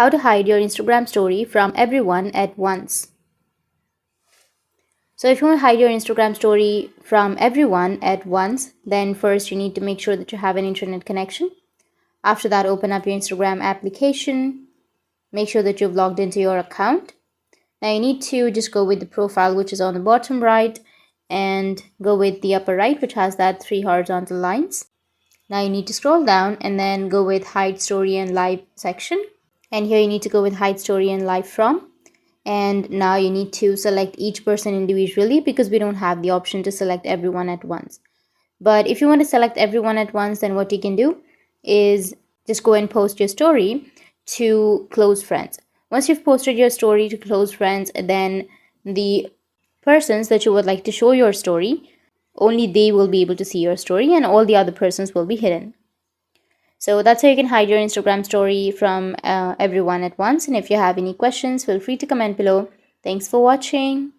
How to hide your Instagram story from everyone at once. So if you want to hide your Instagram story from everyone at once, then first you need to make sure that you have an internet connection. After that, open up your Instagram application. Make sure that you've logged into your account. Now you need to just go with the profile, which is on the bottom right, and go with the upper right, which has that 3 horizontal lines. Now you need to scroll down and then go with hide story and live section. And here you need to go with hide story and live from. And now you need to select each person individually because we don't have the option to select everyone at once. But if you want to select everyone at once, then what you can do is just go and post your story to close friends. Once you've posted your story to close friends, then the persons that you would like to show your story, only they will be able to see your story and all the other persons will be hidden. So that's how you can hide your Instagram story from everyone at once. And if you have any questions, feel free to comment below. Thanks for watching.